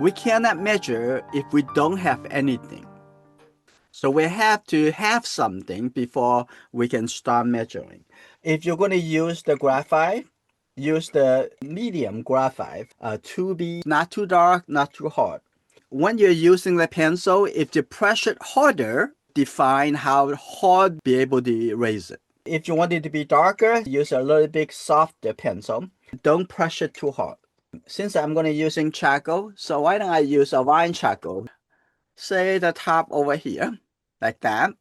We cannot measure if we don't have anything. So we have to have something before we can start measuring. If you're going to use the graphite, use the medium graphite, 2B, not too dark, not too hard. When you're using the pencil, if you press it harder, define how hard be able to erase it. If you want it to be darker, use a little bit softer pencil. Don't press it too hard. Since I'm going to using charcoal, so why don't I use a wine charcoal? Say the top over here, like that.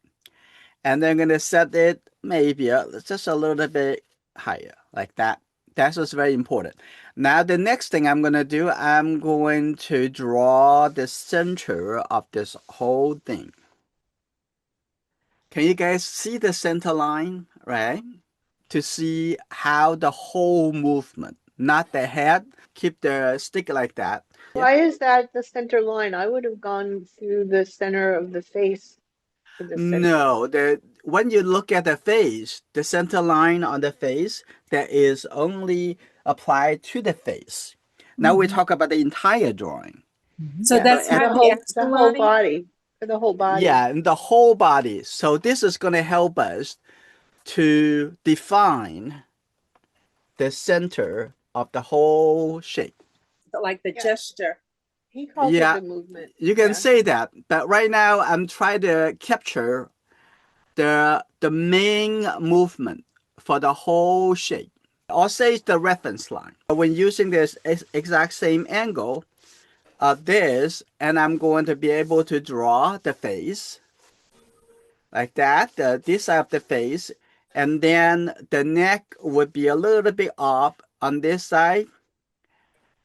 And then I'm going to set it maybe just a little bit higher, like that. That's what's very important. Now, the next thing I'm going to do, I'm going to draw the center of this whole thing. Can you guys see the center line, right? To see how the whole movement, not the head, keep the stick like that. Why is that the center line? I would have gone through the center of the face to the center. No, when you look at the face, the center line on the face, that is only applied to the face. Now we talk about the entire drawing. So Yeah, that's for not the whole body. For the whole body. Yeah, and the whole body. So this is going to help us to define the center of the whole shape. like the gesture. He calls it the movement. You can say that, but right now I'm trying to capture the main movement for the whole shape. I'll say it's the reference line. When using this exact same angle, this, and I'm going to be able to draw the face like that, this side of the face, and then the neck would be a little bit up on this side,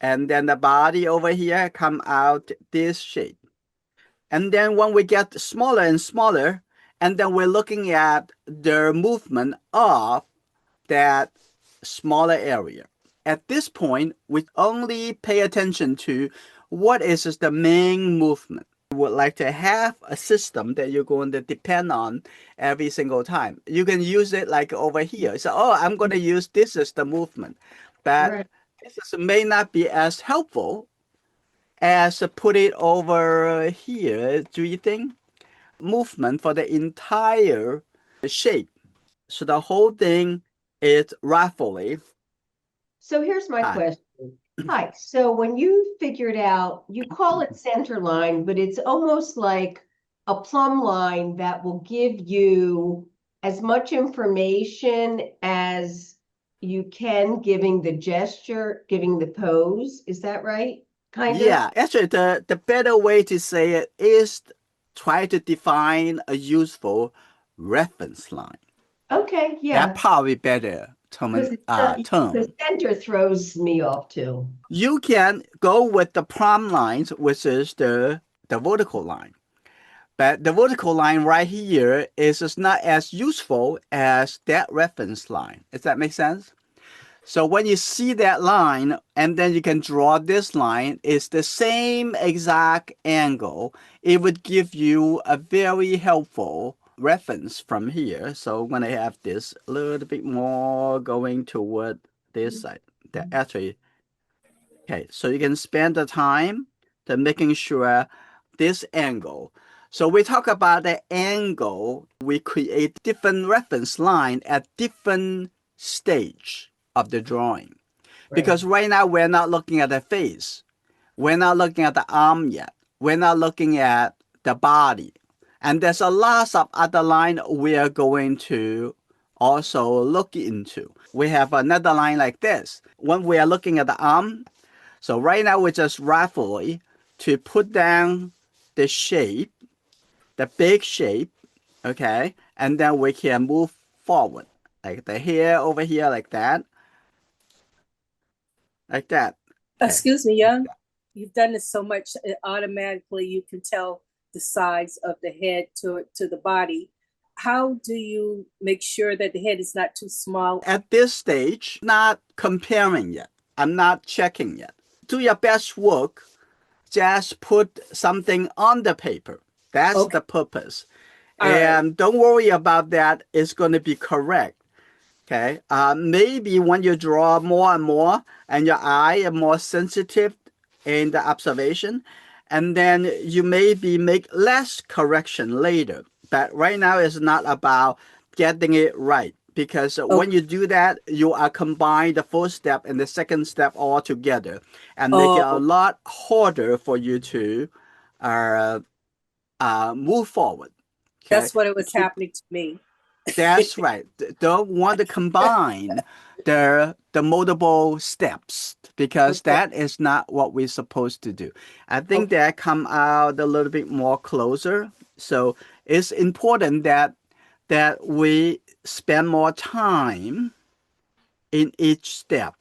and then the body over here come out this shape. And then when we get smaller and smaller, and then we're looking at the movement of that smaller area. At this point, we only pay attention to what is the main movement. You would like to have a system that you're going to depend on every single time. You can use it like over here. So, oh, I'm going to use this as the movement. But this may not be as helpful as put it over here. Do you think? Movement for the entire shape. So the whole thing is roughly. So here's my question. Hi. So when you figured out, you call it center line, but it's almost like a plumb line that will give you as much information as you can, giving the gesture, giving the pose. Is that right? Kind of? Yeah, actually, the better way to say it is try to define a useful reference line. Okay, yeah. That probably better term. The center throws me off too. You can go with the plumb lines, which is the vertical line. But the vertical line right here is just not as useful as that reference line. Does that make sense? So when you see that line, and then you can draw this line, it's the same exact angle. It would give you a very helpful reference from here. So I'm going to have this a little bit more going toward this side. That actually, okay, so you can spend the time to making sure this angle. So we talk about the angle. We create different reference line at different stage of the drawing. Because right now we're not looking at the face. We're not looking at the arm yet. We're not looking at the body. And there's a lot of other line we are going to also look into. We have another line like this. When we are looking at the arm, so right now we just roughly to put down the shape, the big shape, okay? And then we can move forward. Like the hair over here like that. Like that. Okay. Excuse me, Young. You've done this so much, automatically you can tell the size of the head to the body. How do you make sure that the head is not too small? At this stage, not comparing yet. I'm not checking yet. Do your best work. Just put something on the paper. That's the purpose. And don't worry about that. It's going to be correct. Okay. Maybe when you draw more and more and your eye is more sensitive in the observation, and then you maybe make less correction later. But right now it's not about getting it right, because when Okay. you do that, you are combine the first step and the second step all together, and make it a Oh, lot harder for you to uh, move forward. Okay, that's what it was keep happening to me. that's right. Don't want to combine the multiple steps, because Okay. that is not what we're supposed to do. I think Okay. that come out a little bit more closer. So it's important that we spend more time in each step.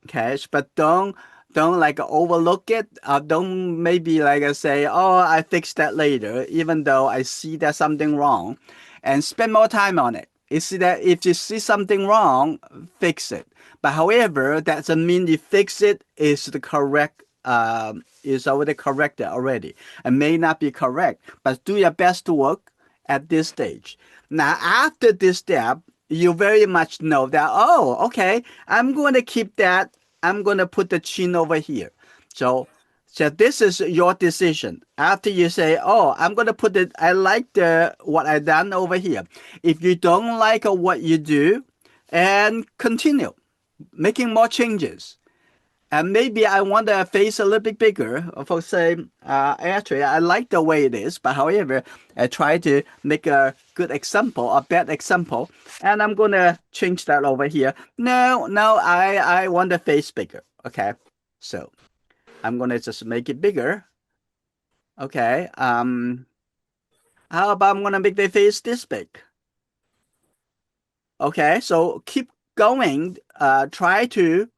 Okay, but don't like overlook it. Don't maybe like say, oh, I fix that later, even though I see that something wrong, and spend more time on it. You see that if you see something wrong, fix it. But however, that doesn't mean you fix it is the correct. Is already corrected already. It may not be correct, but do your best to work at this stage. Now, after this step, you very much know that, oh, okay, I'm going to keep that. I'm going to put the chin over here. So, so this is your decision. After you say, oh, I'm going to put it, I like the what I done over here. If you don't like what you do, and continue making more changes. And maybe I want the face a little bit bigger. For say, actually, I like the way it is, but however, I try to make a good example, a bad example, and I'm gonna change that over here. No, no, I want the face bigger. Okay, so I'm gonna just make it bigger. Okay, how about I'm gonna make the face this big? Okay, so keep going. Try to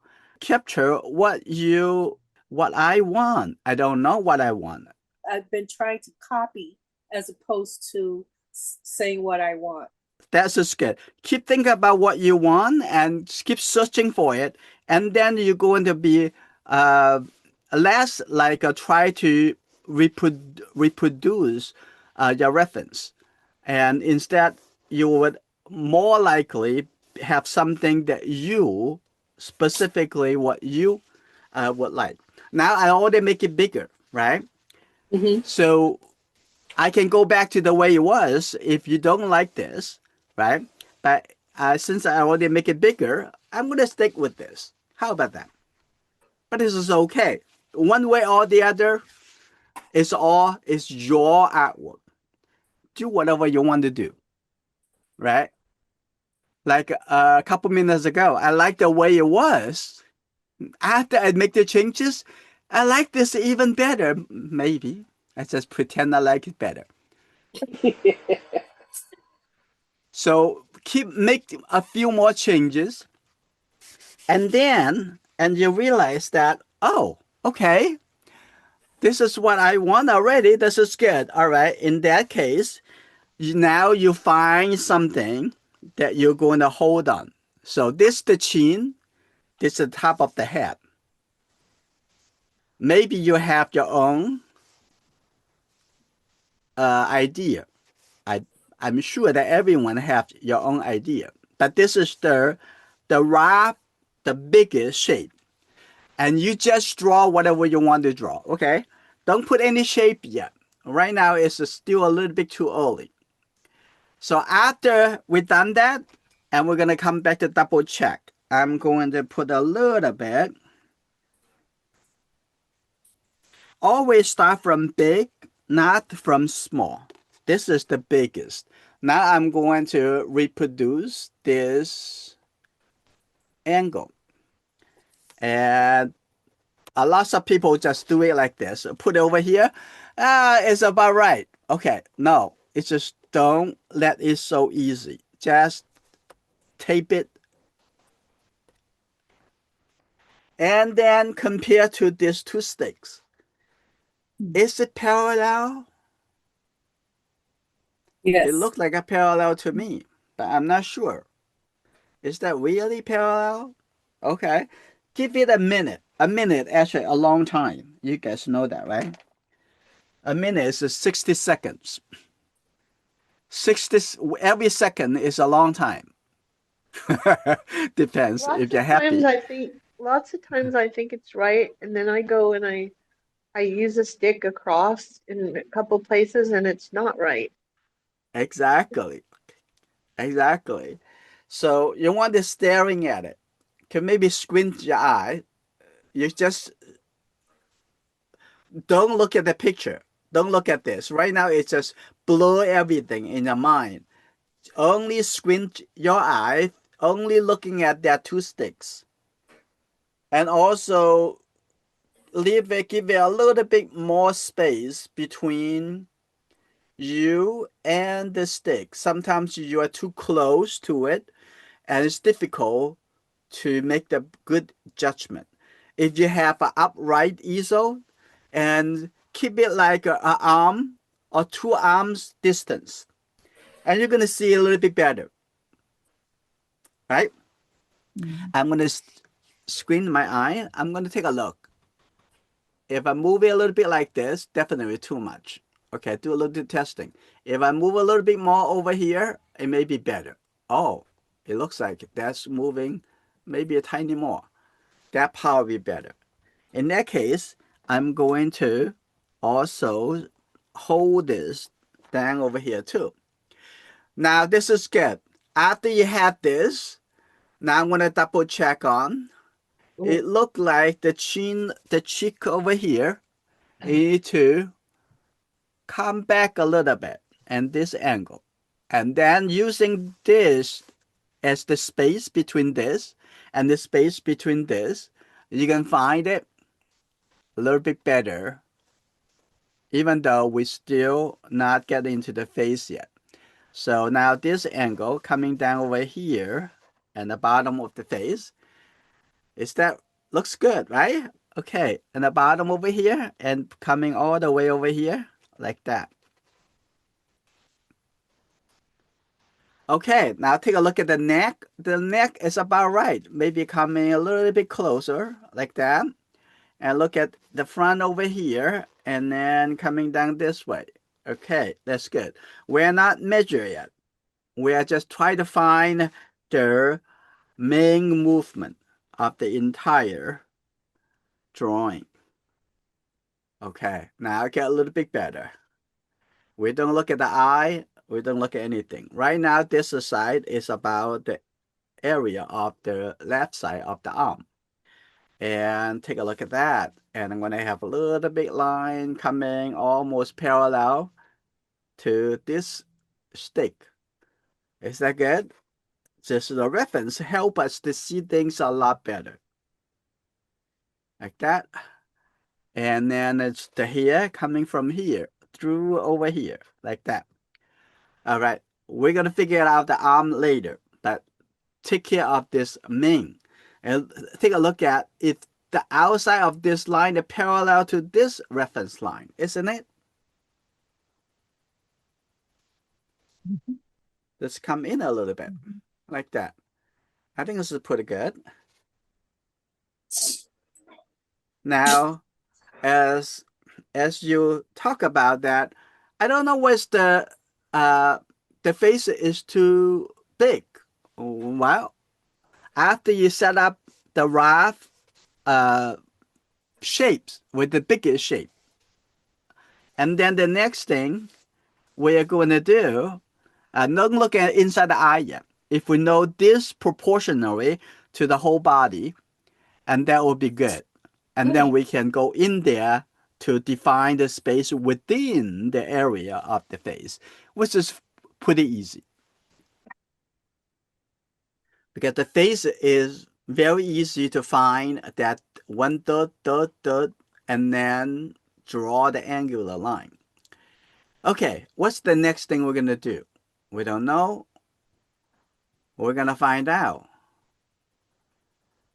capture what I want. I don't know what I want. I've been trying to copy as opposed to saying what I want. That's just good. Keep thinking about what you want and keep searching for it, and then you're going to be uh, less like try to reproduce your reference, and instead you would more likely have something that you specifically what you would like. Now I already make it bigger, right? Hmm. So I can go back to the way it was if you don't like this, right? But since I already make it bigger, I'm gonna stick with this. How about that? But this is okay. One way or the other, it's your artwork. Do whatever you want to do, right? Like a couple minutes ago, I like the way it was. After I make the changes, I like this even better. Maybe I just pretend I like it better. So make a few more changes, and you realize that, oh, okay, this is what I want already. This is good. All right. In that case, now you find something that you're going to hold on. So this is the chin. This is the top of the head. Maybe you have your own idea. I I'm sure that everyone have your own idea, but this is the raw, the biggest shape, and you just draw whatever you want to draw. Okay, don't put any shape yet. Right now it's still a little bit too early. So after we done that, and we're gonna come back to double check. I'm going to put a little bit. Always start from big, not from small. This is the biggest. Now I'm going to reproduce this angle. And a lot of people just do it like this. Put it over here. It's about right. Okay, no. It's just don't let it so easy. Just tape it. And then compare to these two sticks. Is it parallel? It Yes. looks like a parallel to me, but I'm not sure. Is that really parallel? Okay. Give it a minute. A minute, actually, a long time. You guys know that, right? A minute is 60 seconds. 60, every second is a long time. Depends Lots if you're of times happy. I think, lots of times I think it's right, and then I go and I I use a stick across in a couple places and it's not right. Exactly. Exactly. So you want to staring at it. Can maybe squint your eye. You just don't look at the picture. Don't look at this. Right now it's just blur everything in your mind. Only squint your eye, only looking at that two sticks. And also give it a little bit more space between you and the stick. Sometimes you are too close to it and it's difficult to make the good judgment. If you have an upright easel and keep it like an arm or 2 arms distance, and you're going to see a little bit better, right? I'm going to screen my eye. I'm going to take a look. If I move it a little bit like this, definitely too much. Okay, do a little bit testing. If I move a little bit more over here, it may be better. Oh, it looks like that's moving maybe a tiny more. That probably better. In that case, I'm going to also hold this down over here too. Now this is good. After you have this, now I'm going to double check on. It looked like the cheek over here, you need to come back a little bit and this angle. And then using this as the space between this and the space between this, you can find it a little bit better, even though we still not get into the face yet. So now this angle coming down over here and the bottom of the face, is that looks good, right? Okay, and the bottom over here and coming all the way over here like that. Okay, now take a look at the neck. The neck is about right. Maybe coming a little bit closer like that. And look at the front over here and then coming down this way. Okay, that's good. We're not measuring yet. We are just trying to find the main movement of the entire drawing. Okay, now get a little bit better. We don't look at the eye. We don't look at anything. Right now, this side is about the area of the left side of the arm. And take a look at that. And I'm going to have a little bit line coming almost parallel to this stick. Is that good? Just the reference help us to see things a lot better. Like that. And then it's the hair coming from here through over here. Like that. All right. We're going to figure out the arm later. But take care of this main. And take a look at if the outside of this line is parallel to this reference line, isn't it? Let's come in a little bit, like that. I think this is pretty good. Now, as you talk about that, I don't know what's the face is too big. Well, after you set up the rough shapes with the biggest shape, and then the next thing we are going to do, not look at inside the eye yet. If we know this proportionally to the whole body, and that will be good. And then we can go in there to define the space within the area of the face, which is pretty easy. Because the face is very easy to find that one third, and then draw the angular line. Okay, what's the next thing we're going to do? We don't know. We're going to find out.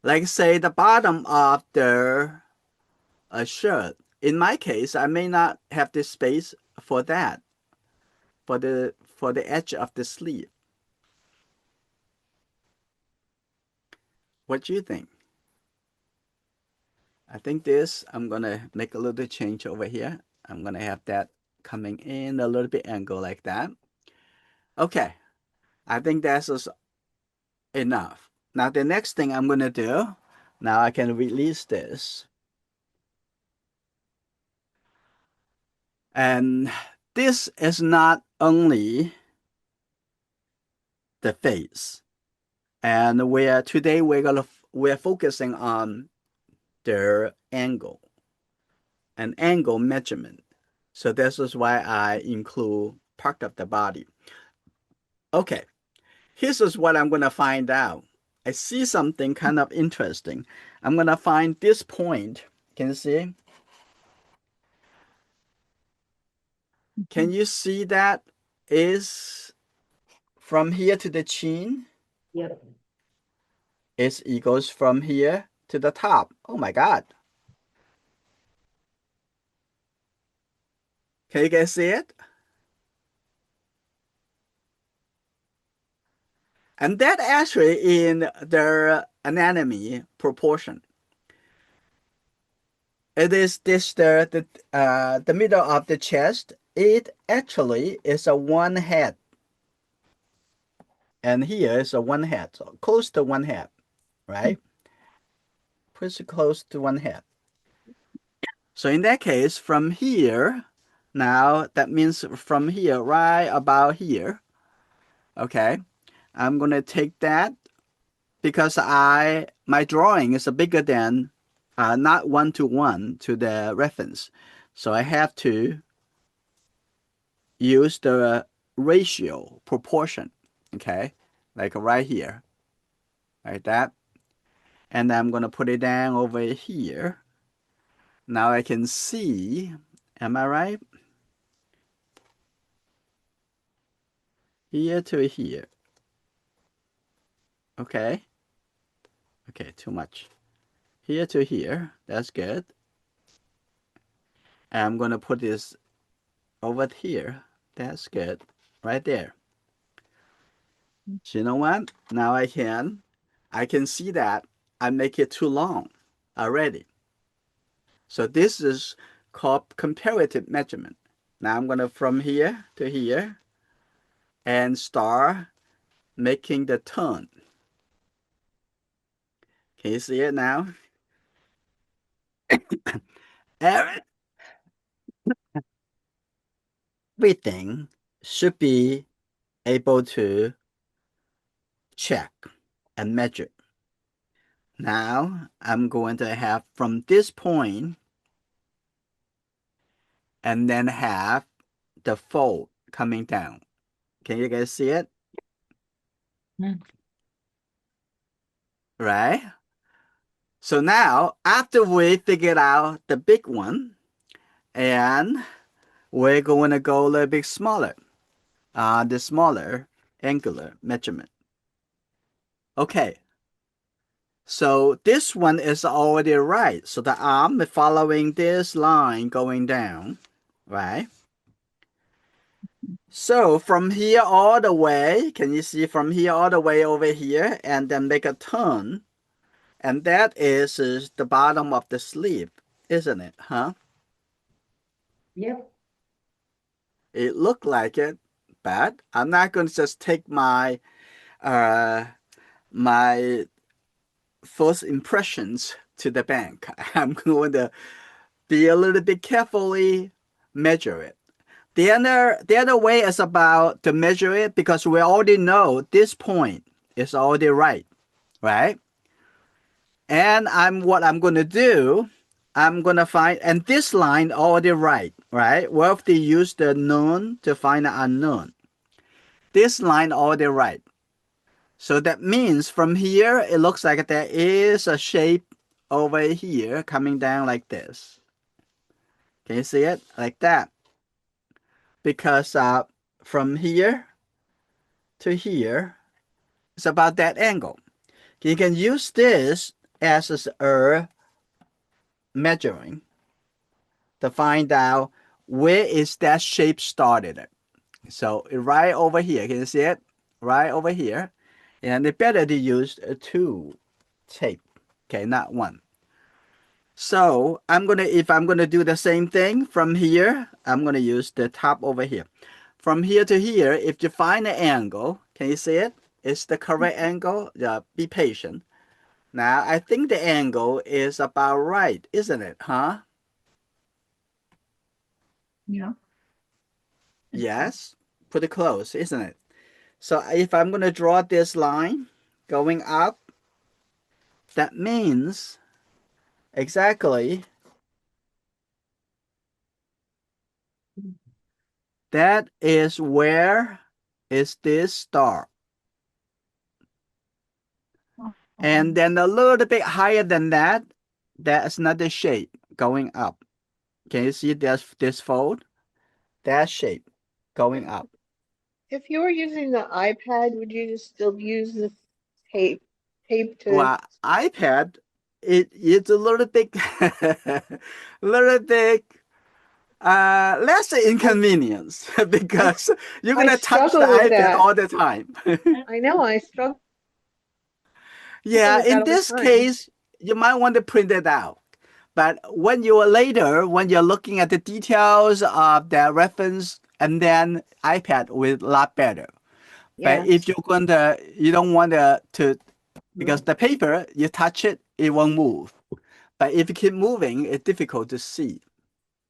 Like say the bottom of the shirt. In my case, I may not have the space for that, for the edge of the sleeve. What do you think? I think this, I'm going to make a little change over here. I'm going to have that coming in a little bit angle like that. Okay, I think that's enough. Now the next thing I'm going to do, now I can release this. And this is not only the face. And today we're focusing on their angle and angle measurement. So this is why I include part of the body. Okay, here's is what I'm gonna find out. I see something kind of interesting. I'm gonna find this point. Can you see? Can you see that is from here to the chin? Yep. It equals from here to the top. Oh my God. Can you guys see it? And that actually in their anatomy proportion. It is this the middle of the chest. It actually is a one head. And here is a one head. So close to one head, right? Pretty close to one head. So in that case, from here, now that means from here, right about here. Okay. I'm gonna take that because my drawing is bigger than not 1 to 1 to the reference. So I have to use the ratio proportion, okay, like right here, like that. And I'm going to put it down over here. Now I can see, am I right? Here to here. Okay. Okay, too much. Here to here, that's good. And I'm going to put this over here. That's good. Right there. So you know what? Now I can see that I make it too long already. So this is called comparative measurement. Now I'm gonna from here to here and start making the turn. Can you see it now? Everything should be able to check and measure. Now I'm going to have from this point and then have the fold coming down. Can you guys see it? Right? So now after we figured out the big one and we're going to go a little bit smaller, the smaller angular measurement. Okay, so this one is already right. So the arm is following this line going down, right? So from here all the way, can you see from here all the way over here and then make a turn? And that is the bottom of the sleeve, isn't it, huh? Yep. It looked like it, but I'm not going to just take uh, my first impressions to the bank. I'm going to be a little bit carefully measure it. The other way is about to measure it because we already know this point is already right, right? And what I'm going to do, I'm going to find, and this line already right, right? We have to use the known to find the unknown. This line already right. So that means from here, it looks like there is a shape over here coming down like this. Can you see it? Like that. Because from here to here, it's about that angle. You can use this as a measuring to find out where is that shape started at. So right over here, can you see it? Right over here. And it's better to use a two tape, okay, not one. So if I'm gonna do the same thing from here, I'm gonna use the top over here. From here to here, if you find the angle, can you see it? It's the correct angle. Be patient. Now I think the angle is about right, isn't it? Huh? Yeah. Yes, pretty close, isn't it? So if I'm going to draw this line going up, that means exactly that is where is this star. And then a little bit higher than that, that's another shape going up. Can you see this fold? That shape going up. If you were using the iPad, would you just still use the tape tape to Well, iPad, it's a little bit, a little bit less inconvenience because you're I gonna touch the struggle with iPad that. all the time. I know I struggle Yeah, with that in all the this time. case, you might want to print it out. But when when you're looking at the details of the reference, and then iPad will a lot better. But if Yes. you don't want because the paper, you touch it, it won't move. But if you keep moving, it's difficult to see,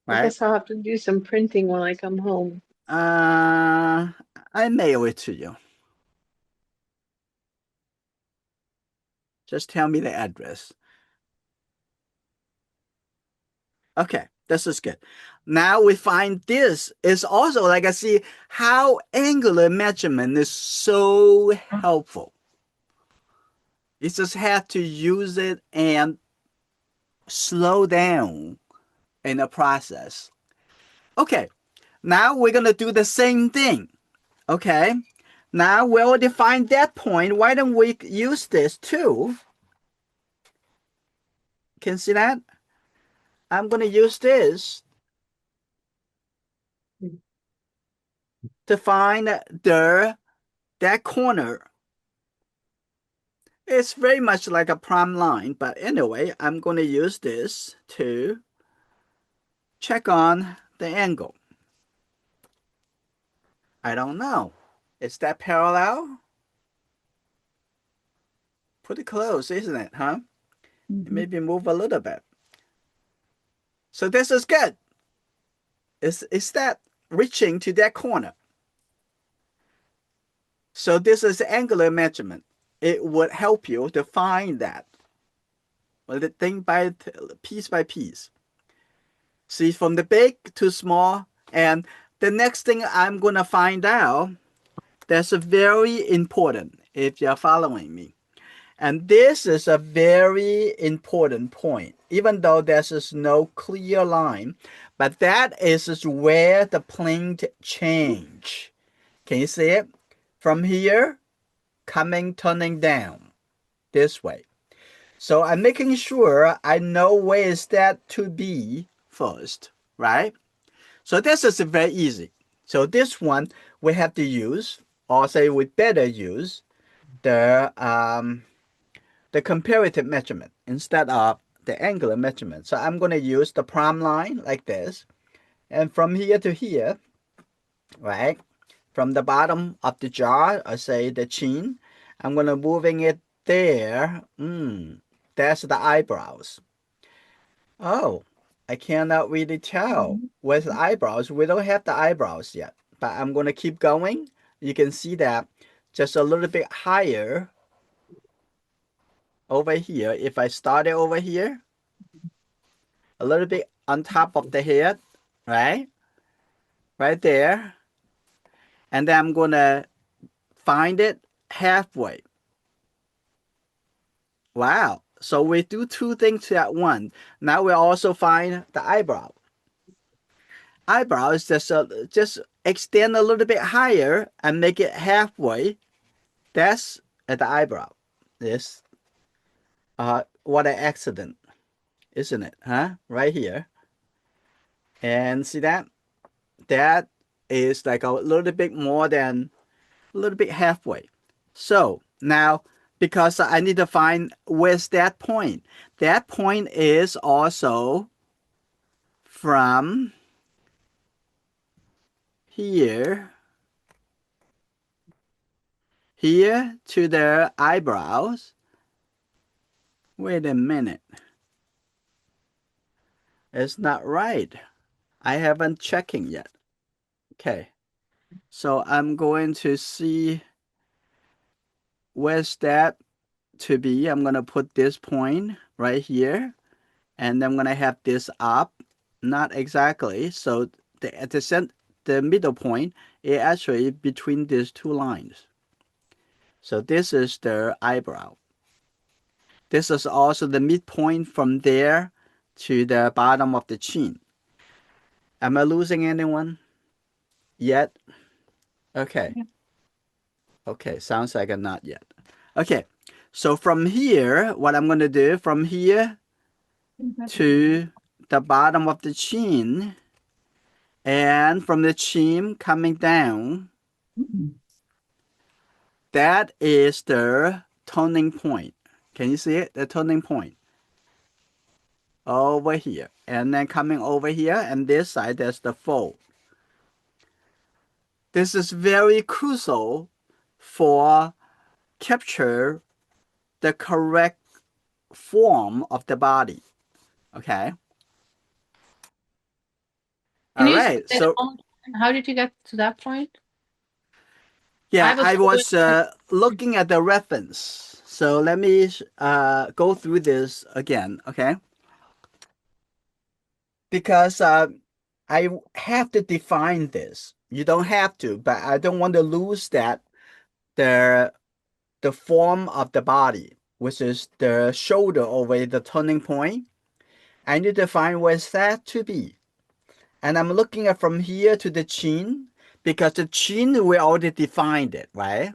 I right? guess I'll have to do some printing when I come home. Uh, I mail it to you. Just tell me the address. Okay, this is good. Now we find this is also like I see how angular measurement is so helpful. You just have to use it and slow down in the process. Okay, now we're gonna do the same thing. Okay, now we already find that point. Why don't we use this too? Can you see that? I'm gonna use this to find that corner. It's very much like a plumb line, but anyway, I'm going to use this to check on the angle. I don't know. Is that parallel? Pretty close, isn't it, huh? Maybe move a little bit. So this is good. Is that reaching to that corner? So this is angular measurement. It would help you to find that. Well, the thing by piece by piece. See from the big to small. And the next thing I'm going to find out, that's very important if you're following me. And this is a very important point, even though there's no clear line, but that is where the plane change. Can you see it? From here, turning down this way. So I'm making sure I know where is that to be first, right? So this is very easy. So this one we have to use, or say we better use the comparative measurement instead of the angular measurement. So I'm going to use the plumb line like this, and from here to here, right? From the bottom of the jaw, I say the chin, I'm going to moving it there. That's the eyebrows. Oh, I cannot really tell with the eyebrows. We don't have the eyebrows yet, but I'm going to keep going. You can see that just a little bit higher over here. If I start it over here, a little bit on top of the head, right? Right there. And then I'm going to find it halfway. Wow. So we do two things at once. Now we also find the eyebrow. Eyebrow is just extend a little bit higher and make it halfway. That's at the eyebrow. This what an accident, isn't it? Huh? Right here. And see that? That is like a little bit more than a little bit halfway. So now because I need to find where's that point. That point is also from here to the eyebrows. Wait a minute. It's not right. I haven't checking yet. Okay. So I'm going to see where's that to be. I'm going to put this point right here, and I'm going to have this up. Not exactly. So the middle point is actually between these two lines. So this is the eyebrow. This is also the midpoint from there to the bottom of the chin. Am I losing anyone yet? Okay. Okay, sounds like a not yet. Okay, so from here, what I'm going to do, from here to the bottom of the chin, and from the chin coming down, that is the turning point. Can you see it? The turning point. Over here. And then coming over here, and this side, there's the fold. This is very crucial for capture the correct form of the body. Okay. Can All you say right. that So one more time? How did you get to that point? yeah, was I was following. looking at the reference. So let me go through this again. Okay. Because I have to define this. You don't have to, but I don't want to lose that the the form of the body, which is the shoulder over the turning point. I need to find where's that to be. And I'm looking at from here to the chin because the chin we already defined it, right?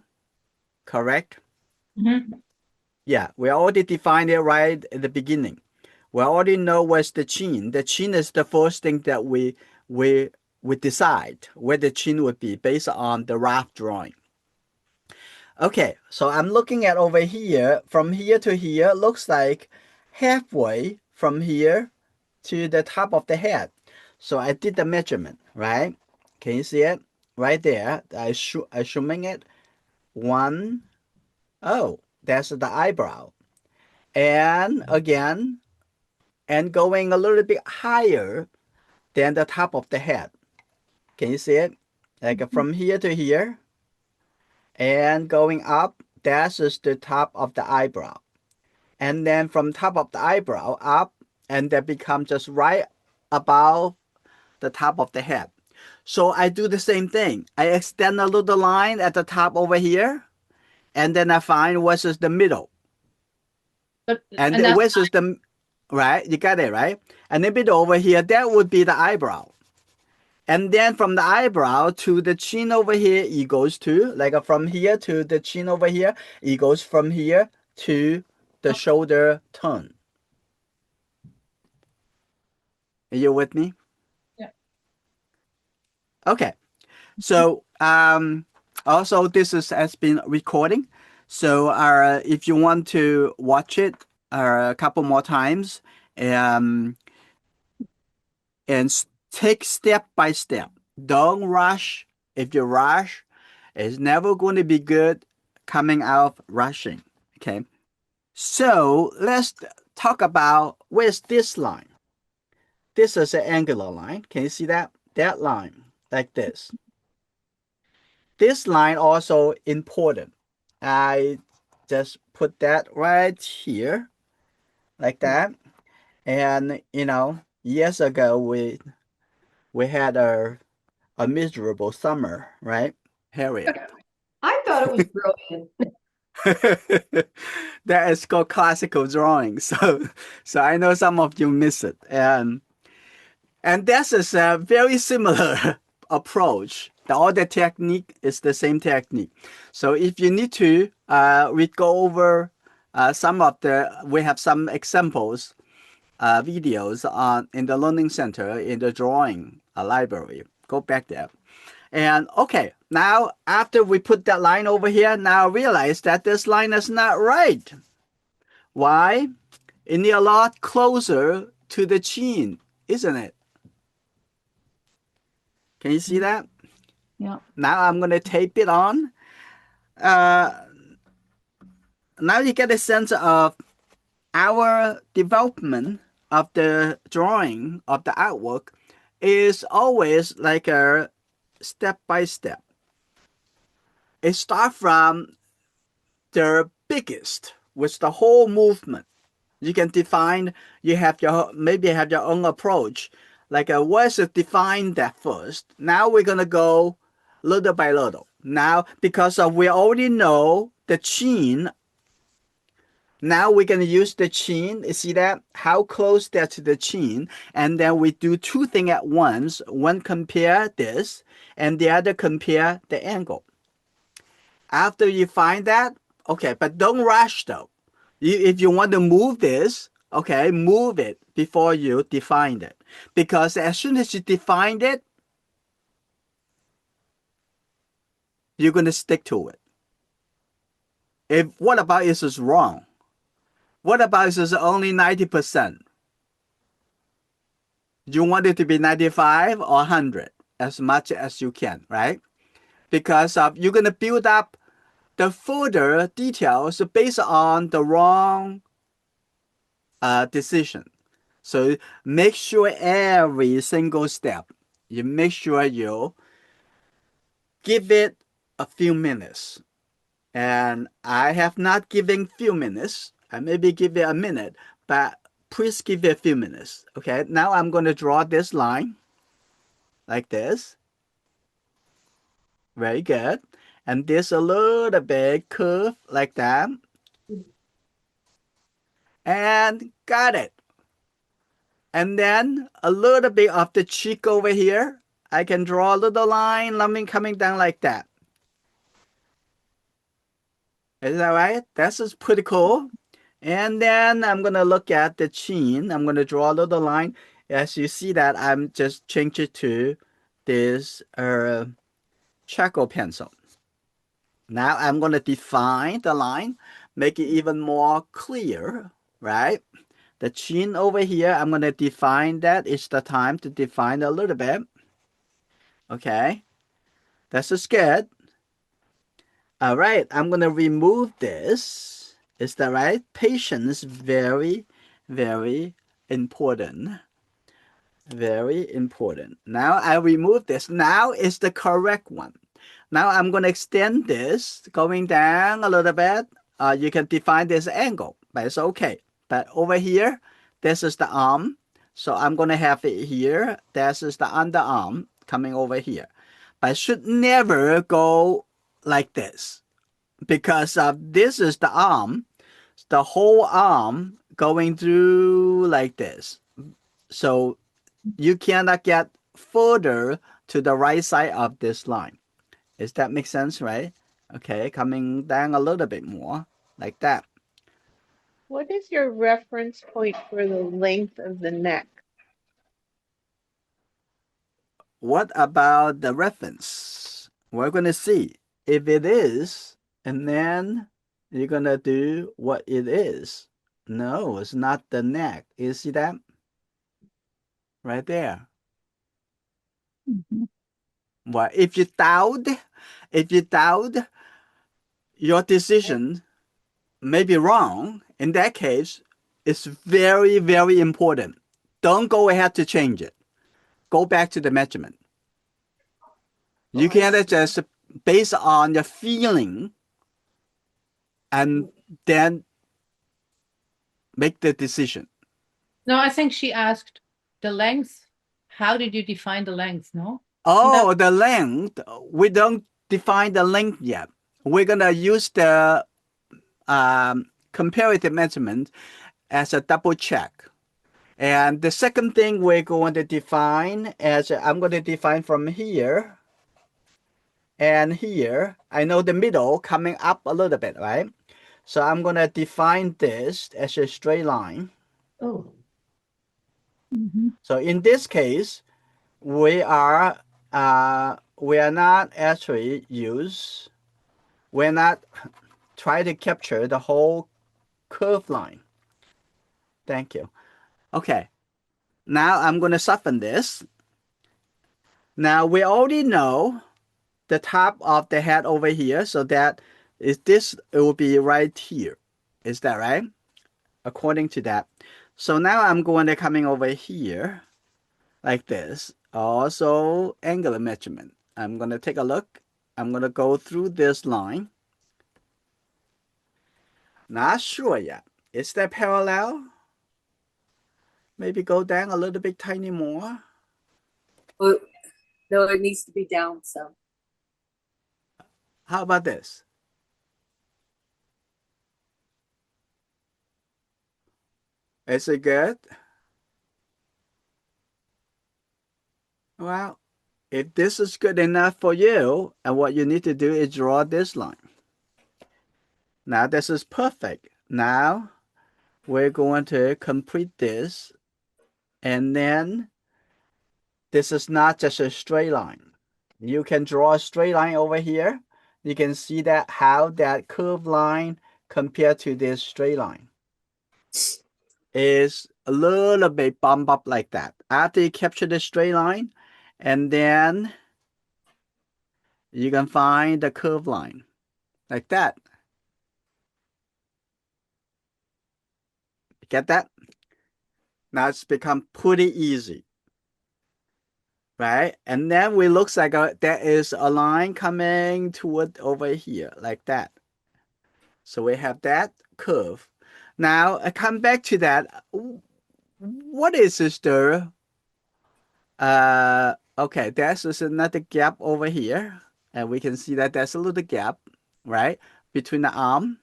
Correct? Mhm. Yeah, we already defined it right at the beginning. We already know where's the chin. The chin is the first thing that we we decide where the chin would be based on the rough drawing. Okay, so I'm looking at over here, from here to here, looks like halfway from here to the top of the head. So I did the measurement, right? Can you see it? Right there. I zooming it. One. Oh, that's the eyebrow. And again, and going a little bit higher than the top of the head. Can you see it? Like from here to here and going up, that is the top of the eyebrow. And then from top of the eyebrow up, and that becomes just right above the top of the head. So I do the same thing. I extend a little line at the top over here, and then I find what is the middle. But And and that's which is the right? You got it, right? And the middle over here, that would be the eyebrow. And then from the eyebrow to the chin over here, it goes to, like from here to the chin over here, it goes from here to the shoulder turn. Are you with me? yeah. Okay. So also this has been recording. So if you want to watch it a couple more times, um, and take step by step. Don't rush. If you rush, it's never going to be good coming out of rushing. Okay. So let's talk about where's this line. This is an angular line. Can you see that? That line, like this. This line also important. I just put that right here, like that. And years ago we had a miserable summer, right, Harriet? I thought it was brilliant. That is called classical drawing. So I know some of you miss it, and this is a very similar approach. All the technique is the same technique. So if you need to, we go over we have some examples, videos in the learning center in the drawing library. Go back there. And okay, now after we put that line over here, now realize that this line is not right. Why? It needs a lot closer to the chin, isn't it? Can you see that? Yeah. Now I'm going to tape it on. Uh, Now you get a sense of our development of the drawing of the artwork is always like a step by step. it starts from the biggest with the whole movement. You can define, you have your, maybe have your own approach. Like what's to define that first. Now we're going to go little by little. Now, because we already know the chin, now we're going to use the chin. You see that? How close that to the chin. And then we do two things at once. One compare this, and the other compare the angle. After you find that, okay, but don't rush though. If you want to move this, okay, move it before you define it. Because as soon as you define it, you're going to stick to it. What about if it's wrong? What about if it's only 90%? You want it to be 95 or 100 as much as you can, right? Because you're going to build up the further details based on the wrong decision. So make sure every single step, you make sure you give it a few minutes. And I have not given few minutes. I maybe give it a minute, but please give it a few minutes. Okay, now I'm going to draw this line like this. Very good. And this a little bit curve like that. And got it. And then a little bit of the cheek over here. I can draw a little line coming down like that. Is that right? That's just pretty cool. And then I'm going to look at the chin. I'm going to draw a little line. As you see that, I'm just change it to this charcoal pencil. Now I'm going to define the line, make it even more clear, right? The chin over here, I'm going to define that. It's the time to define a little bit. Okay, that's just good. All right, I'm going to remove this. Is that right? Patience, very, very important. Very important. Now I remove this. Now is the correct one. Now I'm going to extend this, going down a little bit. You can define this angle, but it's okay. But over here, this is the arm. So I'm going to have it here. This is the underarm coming over here. But it should never go like this because this is the arm, the whole arm going through like this. So you cannot get further to the right side of this line. Does that make sense, right? Okay, coming down a little bit more like that. What is your reference point for the length of the neck? What about the reference? We're going to see if it is, and then you're going to do what it is. No, it's not the neck. You see that? Right there. Mhm. Well, if you doubt your decision may be wrong, in that case, it's very, very important. Don't go ahead to change it. Go back to the measurement. You I can't see. just based on your feeling and then make the decision. No, I think she asked the length. How did you define the length? No? Oh, the length. We don't define the length yet. We're gonna use the comparative measurement as a double check. And the second thing we're going to define as I'm going to define from here and here. I know the middle coming up a little bit, right? So I'm going to define this as a straight line. Oh, Mhm. So in this case, we are not actually we're not trying to capture the whole curve line. Thank you. Okay. Now I'm going to soften this. Now we already know the top of the head over here, so that is this, it will be right here. Is that right? According to that. So now I'm going to coming over here like this. Also angular measurement. I'm going to take a look. I'm going to go through this line. Not sure yet. Is that parallel? Maybe go down a little bit tiny more. Oh, no, it needs to be down some. How about this? Is it good? Well, if this is good enough for you, and what you need to do is draw this line. Now this is perfect. Now we're going to complete this, and then this is not just a straight line. You can draw a straight line over here. You can see that how that curved line compared to this straight line is a little bit bump up like that. After you capture the straight line, and then you can find the curved line like that. Get that? Now it's become pretty easy, right? And then we looks like there is a line coming toward over here like that. So we have that curve. Now I come back to that. What is this there? Okay, there's just another gap over here, and we can see that there's a little gap, right, between the arm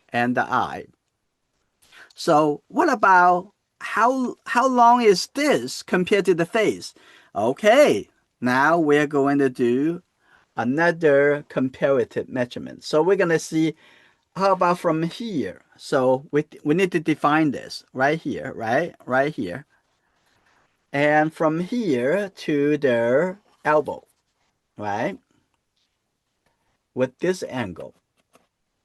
and the eye. So what about how long is this compared to the face? Okay, now we're going to do another comparative measurement. So we're gonna see how about from here. So we need to define this right here, right? Right here. And from here to the elbow, right? With this angle.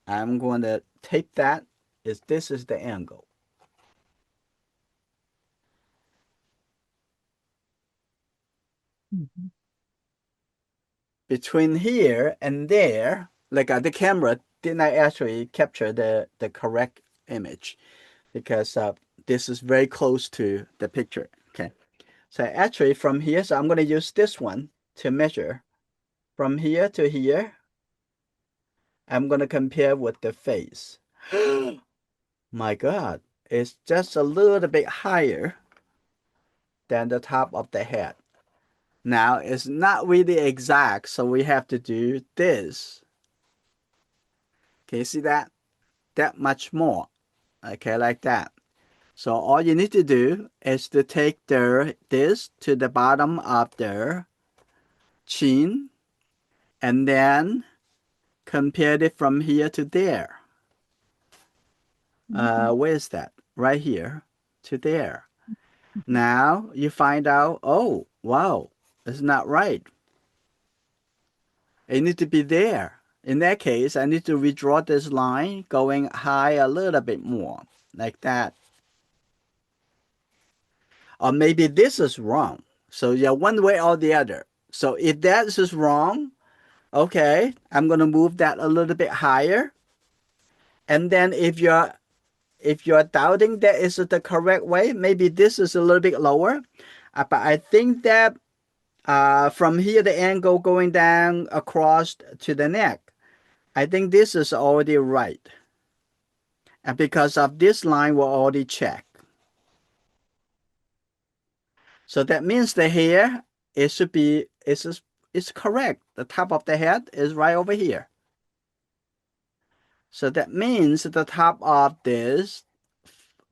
I'm going to take that as this is the angle. Mhm. Between here and there, like the camera did not actually capture the correct image because this is very close to the picture. Okay. So actually from here, so I'm going to use this one to measure. From here to here, I'm going to compare with the face. My God, it's just a little bit higher than the top of the head. Now, it's not really exact, so we have to do this. Can you see that? That much more. Okay, like that. So all you need to do is to take this to the bottom of the chin and then compare it from here to there. Where is that? Right here to there. Now you find out, oh, wow, it's not right. It needs to be there. In that case, I need to redraw this line going high a little bit more, like that. Or maybe this is wrong. So yeah, one way or the other. So if that is wrong, okay, I'm going to move that a little bit higher. And then if you're doubting that is the correct way, maybe this is a little bit lower. But I think that from here, the angle going down across to the neck, I think this is already right. And because of this line, we're already checked. So that means the hair, it should be, it's correct. The top of the head is right over here. So that means the top of this,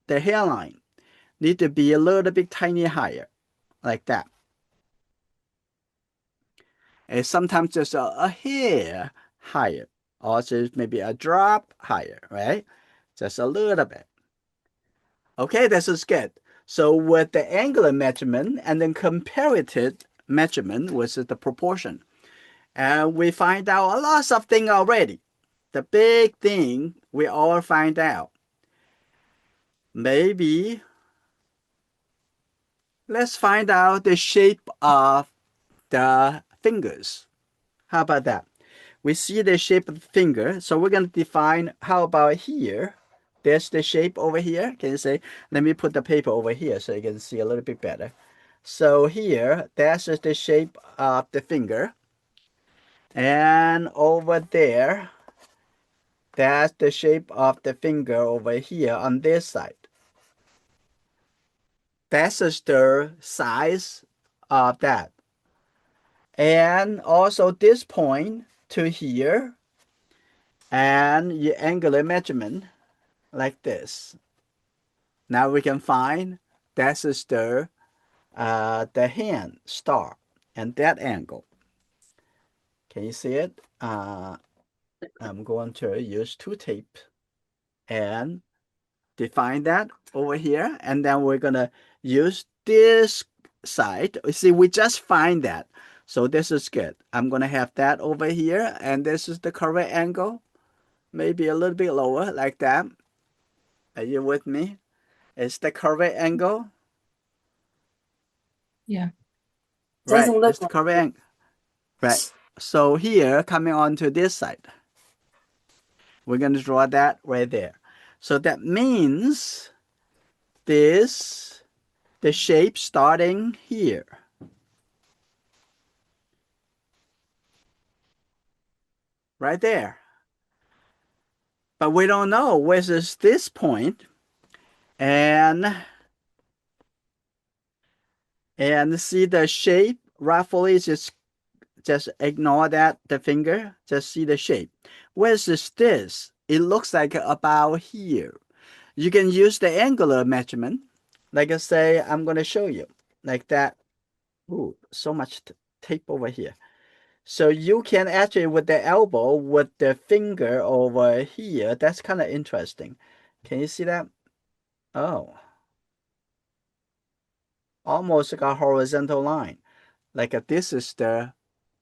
the hairline, need to be a little bit tiny higher, like that. And sometimes just a hair higher, or just maybe a drop higher, right? Just a little bit. Okay, this is good. So with the angular measurement and then comparative measurement, which is the proportion, and we find out a lot of things already. The big thing we all find out. Maybe let's find out the shape of the fingers. How about that? We see the shape of the finger, so we're going to define how about here. There's the shape over here. Can you say, let me put the paper over here so you can see a little bit better. So here, that's the shape of the finger. And over there, that's the shape of the finger over here on this side. That's just the size of that. And also this point to here, and your angular measurement like this. Now we can find that's just the hand star and that angle. Can you see it? I'm going to use two tape and define that over here, and then we're gonna use this side. You see, we just find that, so this is good. I'm gonna have that over here, and this is the correct angle, maybe a little bit lower like that. Are you with me? It's the correct angle, Yeah. right? Doesn't look It's the like correct it. angle, right? So here, coming on to this side, we're gonna draw that right there. So that means this, the shape starting here, right there. But we don't know where is this point, and see the shape roughly. Just ignore that the finger. Just see the shape. Where is this? It looks like about here. You can use the angular measurement. Like I say, I'm gonna show you like that. Ooh, so much tape over here. So you can actually with the elbow, with the finger over here. That's kind of interesting. Can you see that? Oh, almost like a horizontal line. Like this is the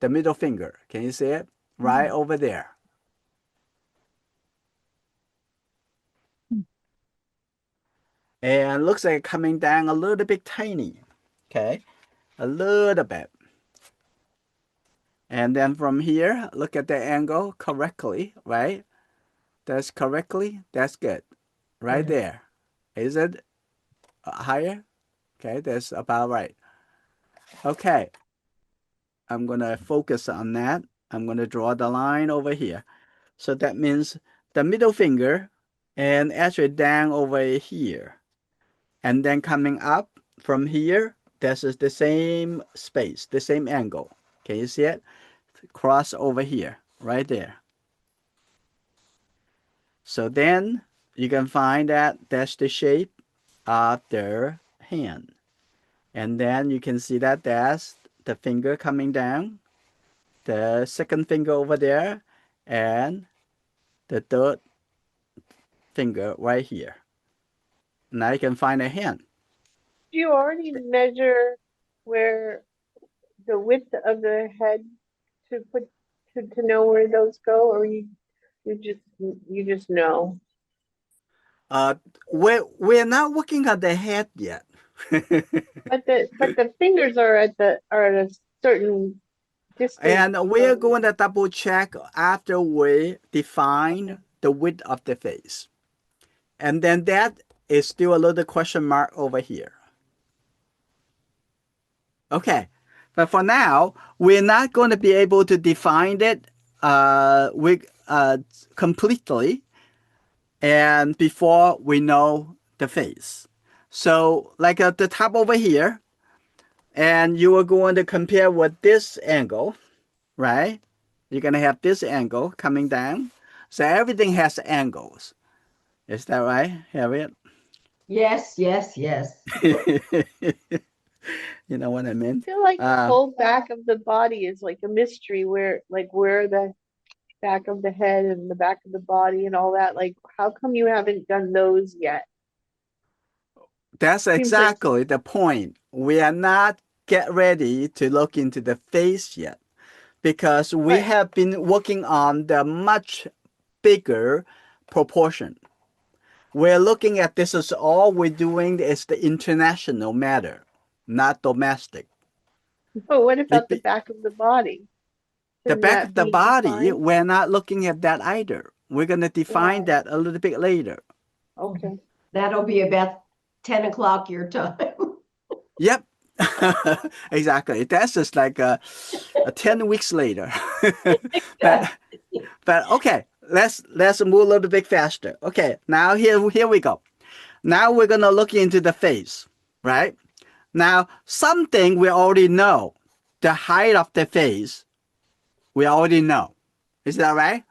middle finger. Can you see it? Right over there. And looks like coming down a little bit tiny. Okay, a little bit. And then from here, look at the angle correctly, right? That's correctly. That's good. Right there. Is it higher? Okay, that's about right. Okay, I'm gonna focus on that. I'm gonna draw the line over here. So that means the middle finger and actually down over here. And then coming up from here, this is the same space, the same angle. Can you see it? Cross over here, right there. So then you can find that that's the shape of their hand. And then you can see that that's the finger coming down, the second finger over there, and the third finger right here. Now you can find a hand. Do you already measure where the width of the head to put to know where those go, or you just know? Uh, we're not looking at the head yet. But the fingers are at a certain distance And we're from. going to double check after we define the width of the face. And then that is still a little question mark over here. Okay, but for now, we're not going to be able to define it completely and before we know the face. So like at the top over here, and you are going to compare with this angle, right? You're going to have this angle coming down. So everything has angles. Is that right, Harriet? Yes, yes, yes. You know what I mean? I feel like the Uh, whole back of the body is like a mystery where the back of the head and the back of the body and all that. Like, how come you haven't done those yet? that's Seems like, exactly the point. We are not get ready to look into the face yet because we right. have been working on the much bigger proportion. We're looking at this as all we're doing is the international matter, not domestic. But what about It the be, back of the body? the Shouldn't back that of the be body, defined? we're not looking at that either. We're going to define Why? that a little bit later. Okay. That'll be about 10 o'clock your time. Yep. Exactly. That's just like 10 weeks later. but but okay, let's move a little bit faster. Okay, now here we go. Now we're gonna look into the face, right? Now something we already know, the height of the face, we already know. Is that right?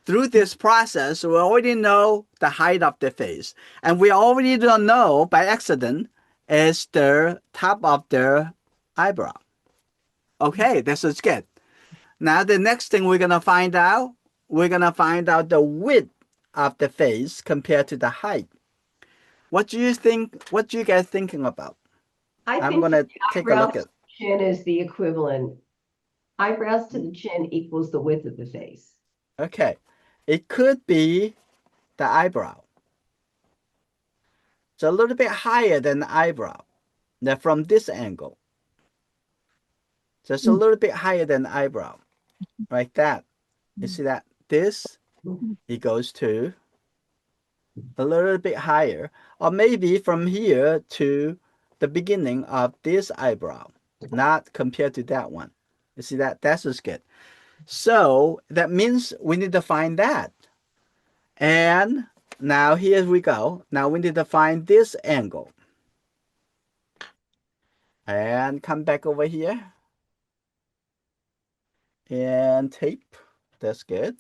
Through this process, we already know the height of the face, and we already don't know by accident is the top of the eyebrow. Okay, this is good. Now the next thing we're gonna find out the width of the face compared to the height. What do you think? What do you guys thinking about? I I'm think the gonna take a eyebrows look to at. the chin is the equivalent. Eyebrows to the chin equals the width of the face. Okay, it could be the eyebrow. It's a little bit higher than the eyebrow. Now from this angle, just a little bit higher than the eyebrow, like that. You see that? This it goes to a little bit higher, or maybe from here to the beginning of this eyebrow, not compared to that one. You see that? That's just good. So that means we need to find that. And now here we go. Now we need to find this angle. And come back over here. And tape. That's good.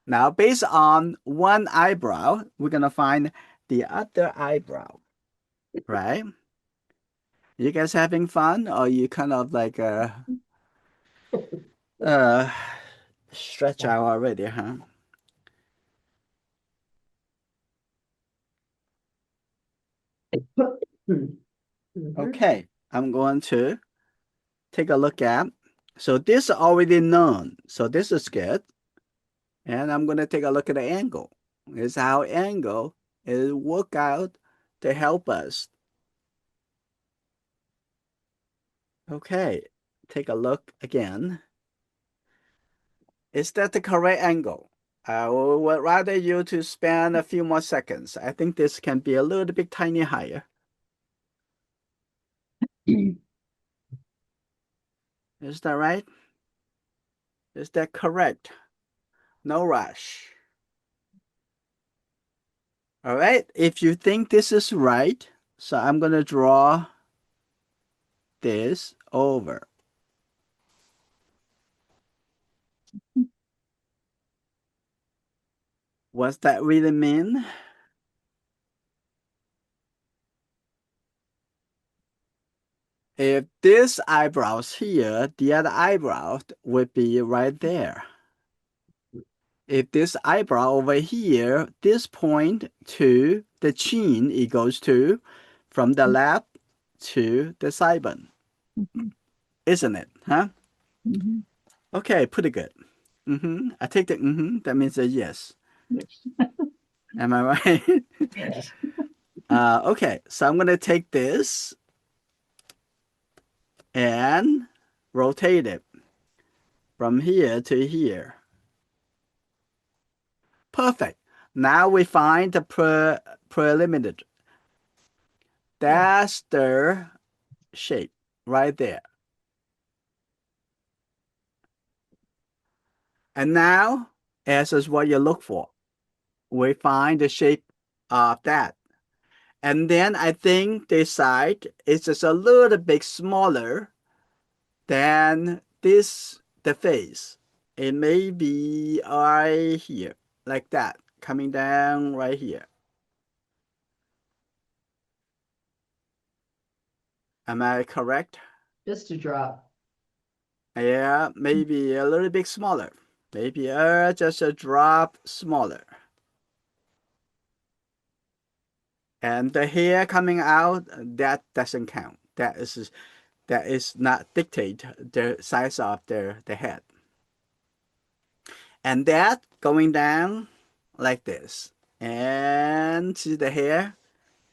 Now, based on one eyebrow, we're going to find the other eyebrow, right? You guys having fun, or you kind of like uh stretch out already, huh? Mhm. Okay, I'm going to take a look at. So this is already known. So this is good. And I'm going to take a look at the angle. This is how angle is work out to help us. Okay, take a look again. Is that the correct angle? I would rather you to spend a few more seconds. I think this can be a little bit tiny higher. Is that right? Is that correct? No rush. All right, if you think this is right, so I'm going to draw this over. What's that really mean? If this eyebrow's here, the other eyebrow would be right there. If this eyebrow over here, this point to the chin, it goes to from the left to the sideburn, isn't it? Huh? Mhm. Okay, pretty good. I take the that means a yes. Am I right? Yes. Okay, so I'm gonna take this and rotate it from here to here. Perfect. Now we find the preliminary. That's the shape right there. And now, as is what you look for, we find the shape of that. And then I think this side is just a little bit smaller than this, the face. It may be right here, like that, coming down right here. Am I correct? Just a drop. Yeah, maybe a little bit smaller. Maybe just a drop smaller. And the hair coming out, that doesn't count. That is not dictate the size of the head. And that going down like this. And see the hair?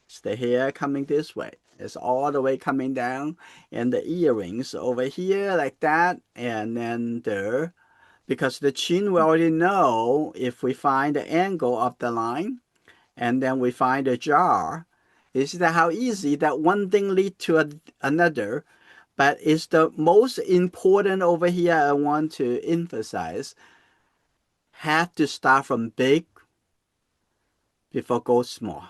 It's the hair coming this way. It's all the way coming down. And the earrings over here like that. And then there, because the chin we already know if we find the angle of the line and then we find the jar You see that how easy that one thing lead to another, but it's the most important over here I want to emphasize. Have to start from big before go small.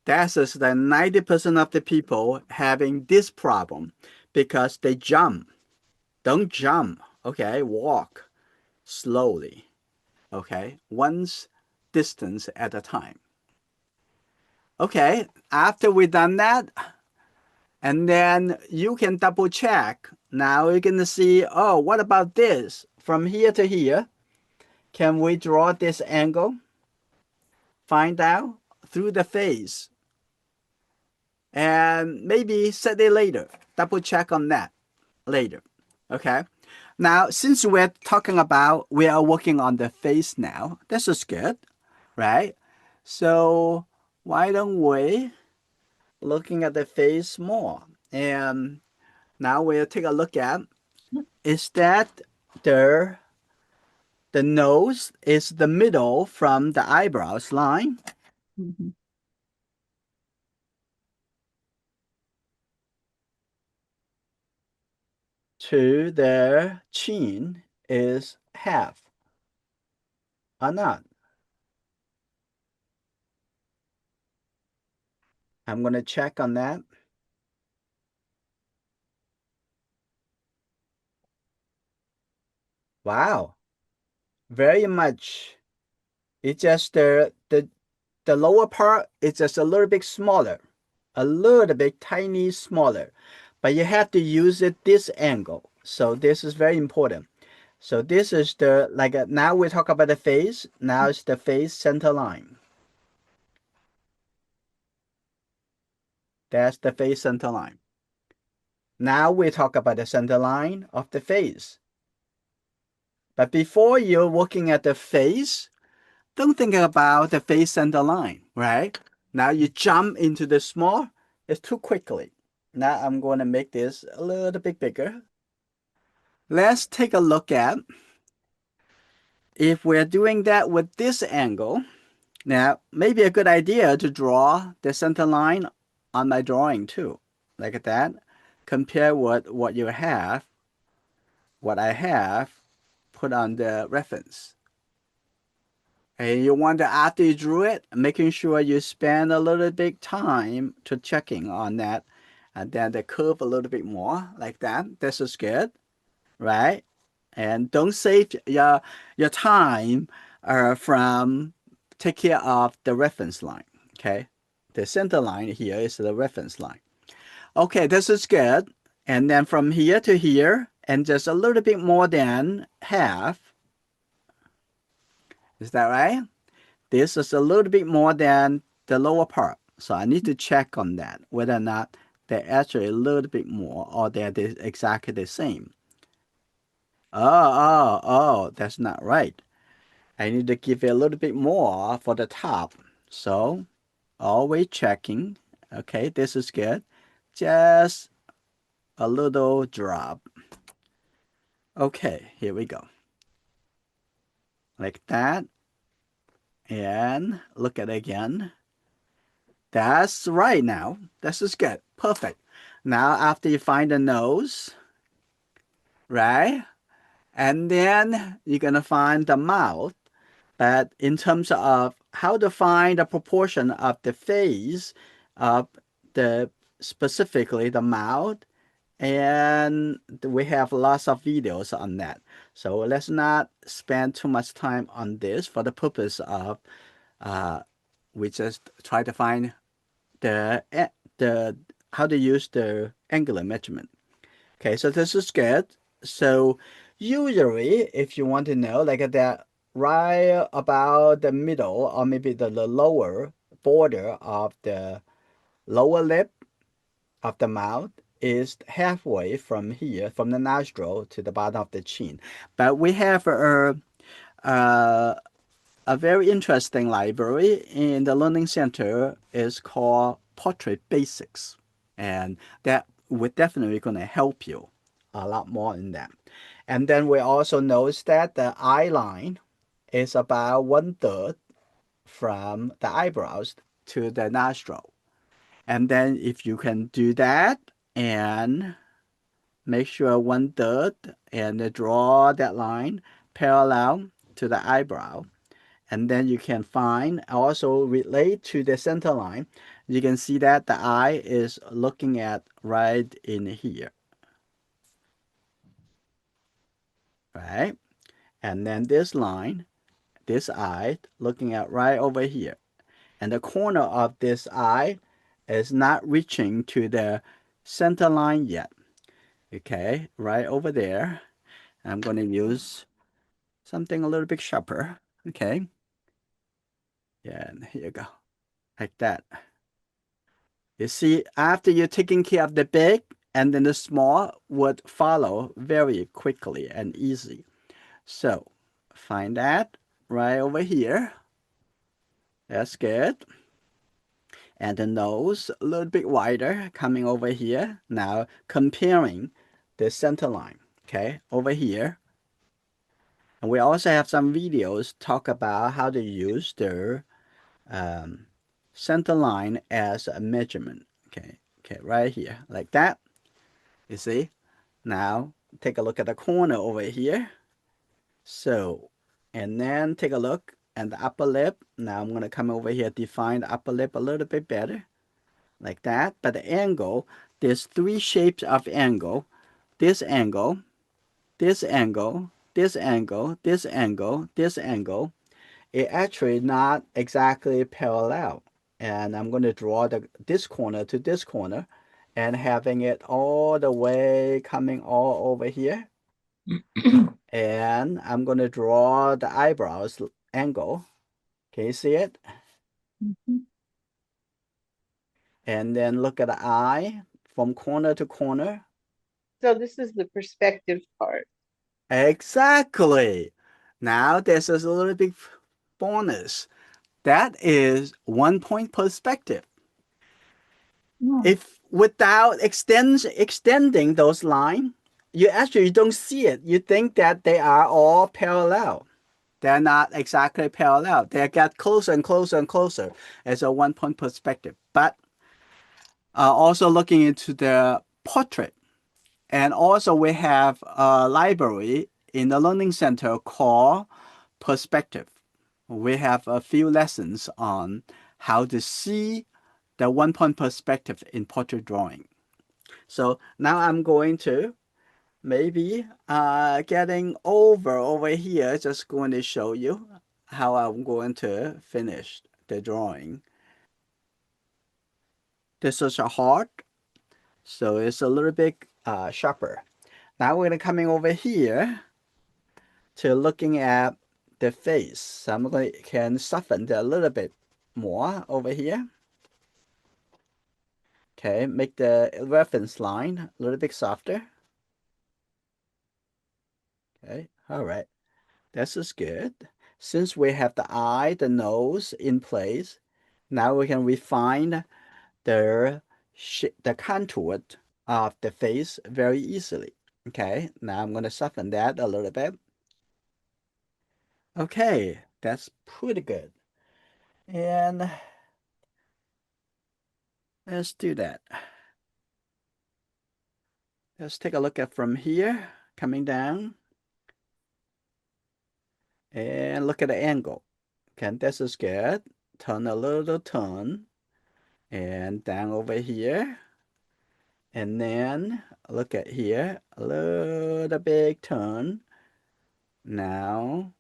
That's just that 90% of the people having this problem because they jump. Don't jump, okay? Walk slowly, okay? One's distance at a time. Okay, after we done that, and then you can double check. Now you're gonna see, oh, what about this? From here to here, can we draw this angle? Find out through the face. And maybe set it later. Double check on that later. Okay. Now, since we're talking about, we are working on the face now. This is good, right? So why don't we looking at the face more? And now we'll take a look at, is that the nose is the middle from the eyebrows line Mhm. to the chin is half or not? I'm going to check on that. Wow, very much. It's just the lower part is just a little bit smaller, a little bit tiny smaller, but you have to use it this angle. So this is very important. So this is the, like now we talk about the face. Now it's the face center line. That's the face center line. Now we talk about the center line of the face. But before you're looking at the face, don't think about the face center line, right? Now you jump into the small, it's too quickly. Now I'm going to make this a little bit bigger. Let's take a look at if we're doing that with this angle. Now, maybe a good idea to draw the center line on my drawing too, like that. Compare what you have, what I have, put on the reference. And you want to, after you drew it, making sure you spend a little bit time to checking on that. And then the curve a little bit more, like that. This is good, right? And don't save your time from take care of the reference line, okay? The center line here is the reference line. Okay, this is good. And then from here to here, and just a little bit more than half. Is that right? This is a little bit more than the lower part. So I need to check on that, whether or not they're actually a little bit more or they're exactly the same. Oh, that's not right. I need to give it a little bit more for the top. So always checking. Okay, this is good. Just a little drop. Okay, here we go. Like that. And look at it again. That's right now. This is good. Perfect. Now after you find the nose, right? And then you're gonna find the mouth. But in terms of how to find the proportion of the face of the specifically the mouth, and we have lots of videos on that. So let's not spend too much time on this for the purpose of we just try to find the how to use the angular measurement. Okay, so this is good. So usually, if you want to know, like that, right about the middle or maybe the lower border of the lower lip of the mouth is halfway from here, from the nostril to the bottom of the chin. But we have a very interesting library in the learning center is called Portrait Basics. And that would definitely going to help you a lot more in that. And then we also notice that the eye line is about 1/3 from the eyebrows to the nostril. And then if you can do that and make sure 1/3 and draw that line parallel to the eyebrow. And then you can find also relate to the center line. You can see that the eye is looking at right in here. Right? And then this line, this eye looking at right over here. And the corner of this eye is not reaching to the center line yet. Okay, right over there. I'm going to use something a little bit sharper. Okay. Yeah, and here you go. Like that. You see, after you're taking care of the big, and then the small would follow very quickly and easy. So find that right over here. That's good. And the nose a little bit wider coming over here. Now comparing the center line, okay, over here. And we also have some videos talk about how to use the center line as a measurement. Okay, right here, like that. You see? Now take a look at the corner over here. So, and then take a look at the upper lip. Now I'm going to come over here, define the upper lip a little bit better, like that. But the angle, there's 3 shapes of angle. This angle, this angle, this angle, this angle, this angle. It actually not exactly parallel. And I'm going to draw this corner to this corner and having it all the way coming all over here. And I'm going to draw the eyebrows angle. Can you see it? And then look at the eye from corner to corner. So this is the perspective part. Exactly. Now this is a little bit bonus. That is 1-point perspective. If without extending those lines, you actually don't see it. You think that they are all parallel. They're not exactly parallel. They get closer and closer and closer as a 1-point perspective. But also looking into the portrait. And also we have a library in the learning center called Perspective. We have a few lessons on how to see the 1-point perspective in portrait drawing. So now I'm going to maybe getting over here, just going to show you how I'm going to finish the drawing. This is a heart, so it's a little bit sharper. Now we're gonna coming over here to looking at the face. So I'm going to can soften it a little bit more over here. Okay, make the reference line a little bit softer. Okay, all right. This is good. Since we have the eye, the nose in place, now we can refine the contour of the face very easily. Okay, now I'm going to soften that a little bit. Okay, that's pretty good. And let's do that. Let's take a look at from here, coming down. And look at the angle. Okay, this is good. Turn a little turn. And down over here. And then look at here. A little big turn. Now,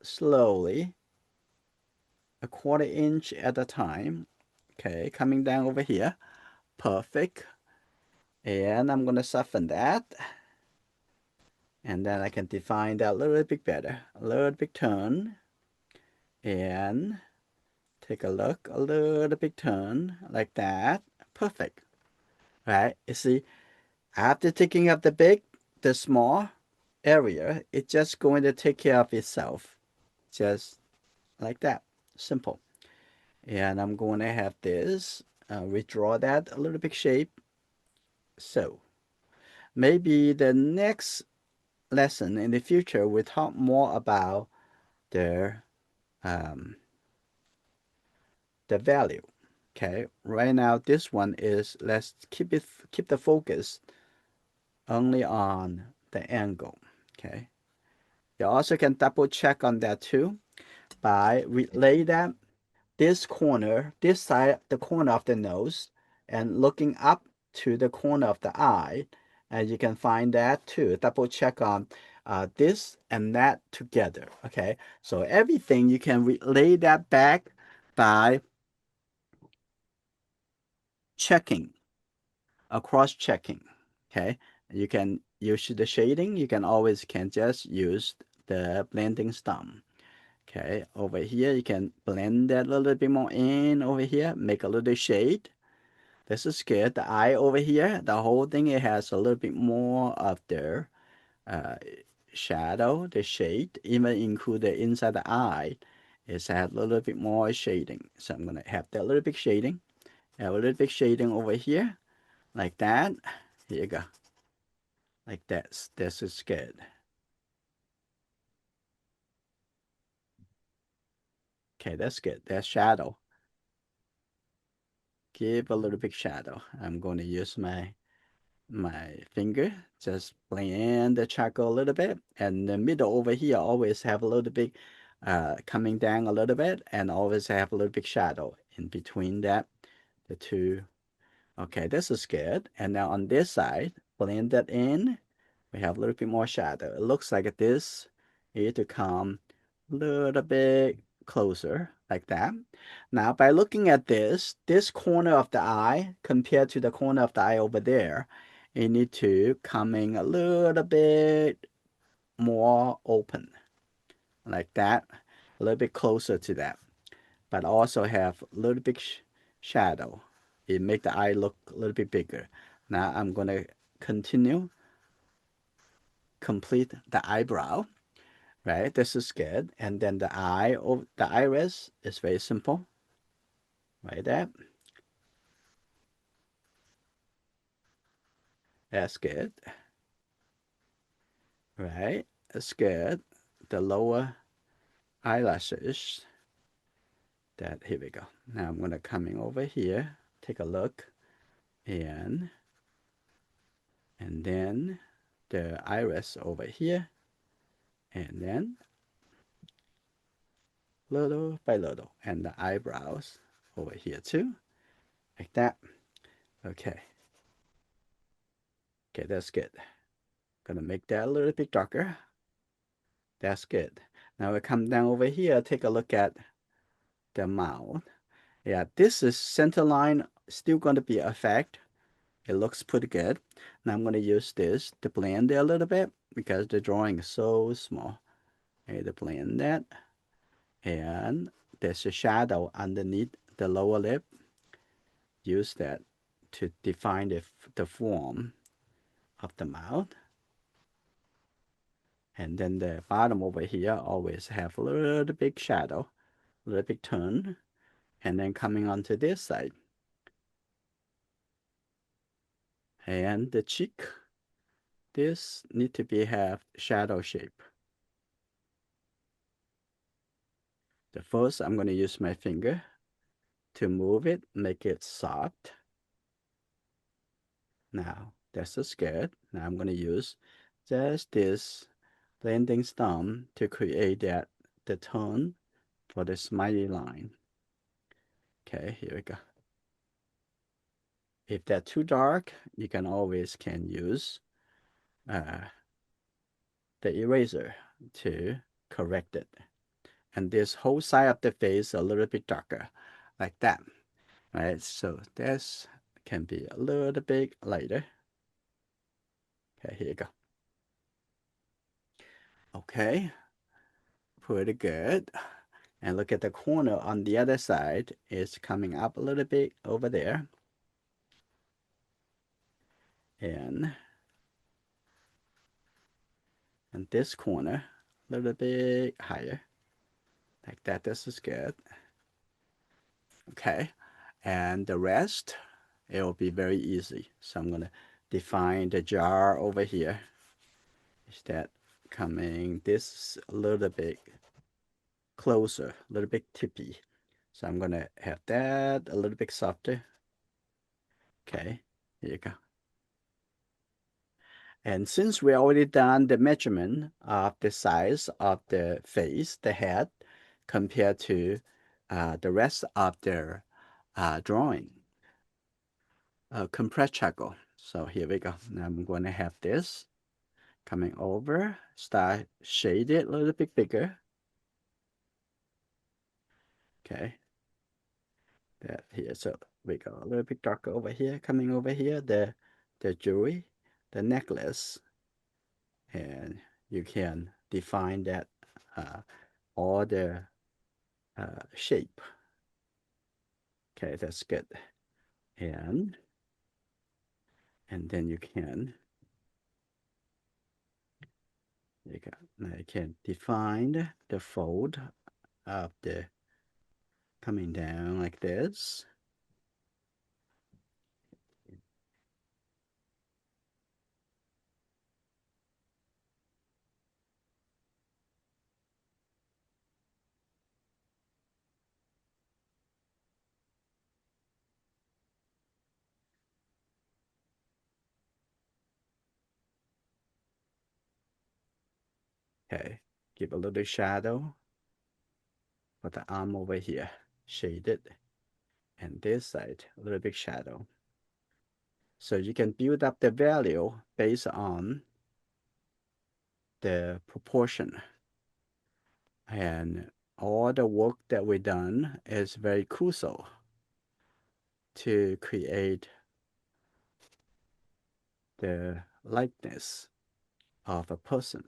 slowly. A 1/4 inch at a time. Okay, coming down over here. Perfect. And I'm going to soften that. And then I can define that a little bit better. A little bit turn. And take a look, a little bit turn like that. Perfect. Right? You see, after taking up the small area, it's just going to take care of itself. Just like that. Simple. And I'm going to have this, redraw that a little bit shape. So maybe the next lesson in the future, we talk more about the, the value. Okay, right now this one is, let's keep the focus only on the angle. Okay, you also can double check on that too by relay that this corner, this side, the corner of the nose, and looking up to the corner of the eye, and you can find that too. Double check on this and that together. Okay, so everything you can relay that back by checking, cross checking. Okay, you can use the shading. You can always just use the blending stump. Okay, over here you can blend that a little bit more in over here, make a little shade. This is good. The eye over here, the whole thing, it has a little bit more of the uh, shadow, the shade, even include the inside the eye. It's had a little bit more shading. So I'm gonna have that little bit shading. Have a little bit shading over here, like that. Here you go. Like this. This is good. Okay, that's good. That's shadow. Give a little bit shadow. I'm going to use my finger, just blend the charcoal a little bit, and the middle over here always have a little bit coming down a little bit, and always have a little bit shadow in between that, the two. Okay, this is good. And now on this side, blend that in. We have a little bit more shadow. It looks like this here to come a little bit closer like that. Now by looking at this corner of the eye compared to the corner of the eye over there, you need to coming a little bit more open like that, a little bit closer to that, but also have a little bit shadow. It make the eye look a little bit bigger. Now I'm gonna continue complete the eyebrow. Right, this is good. And then the eye, of the iris is very simple. Right there. That's good. Right, that's good. The lower eyelashes. That, here we go. Now I'm gonna coming over here, take a look, and then the iris over here, and then little by little, and the eyebrows over here too, like that. Okay. Okay, that's good. Gonna make that a little bit darker. That's good. Now we come down over here, take a look at the mouth. Yeah, this is center line still going to be a effect. It looks pretty good. Now I'm going to use this to blend it a little bit because the drawing is so small. Okay, to blend that. And there's a shadow underneath the lower lip. Use that to define the form of the mouth. And then the bottom over here always have a little big shadow, a little big turn. And then coming onto this side. And the cheek, this need to be have shadow shape. The first, I'm going to use my finger to move it, make it soft. Now, that's just good. Now I'm going to use just this blending stump to create the tone for the smiley line. Okay, here we go. If they're too dark, you can always use the eraser to correct it. And this whole side of the face a little bit darker, like that. Right, so this can be a little bit lighter. Okay, here you go. Okay, pretty good. And look at the corner on the other side. It's coming up a little bit over there. And this corner, a little bit higher. Like that, this is good. Okay, and the rest, it will be very easy. So I'm gonna define the jar over here. Is that coming this a little bit closer, a little bit tippy. So I'm gonna have that a little bit softer. Okay, here you go. And since we already done the measurement of the size of the face, the head, compared to the rest of the drawing, compressed charcoal. So here we go. Now I'm going to have this coming over, start shade it a little bit bigger. Okay, that here. So we go a little bit darker over here, coming over here, the jewelry, the necklace, and you can define that all the shape. Okay, that's good. And then you can now you can define the fold of the coming down like this. Okay, give a little shadow for the arm over here, shaded, and this side a little bit shadow. So you can build up the value based on the proportion. And all the work that we done is very crucial to create the likeness of a person.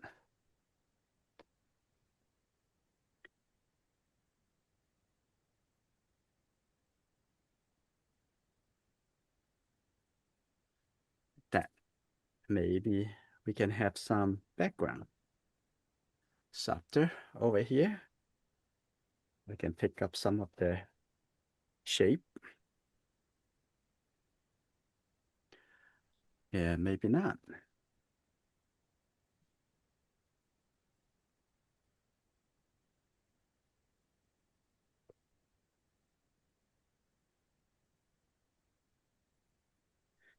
That maybe we can have some background softer over here. We can pick up some of the shape. Yeah, maybe not.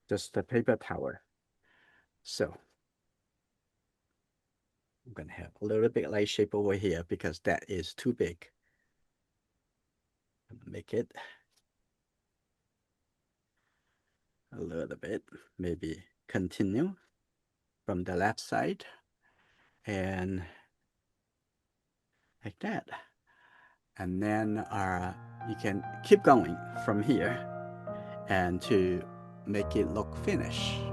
Just the paper towel. So I'm gonna have a little bit light shape over here because that is too big. I'm gonna make it a little bit, maybe continue from the left side and like that. And then you can keep going from here and to make it look finished.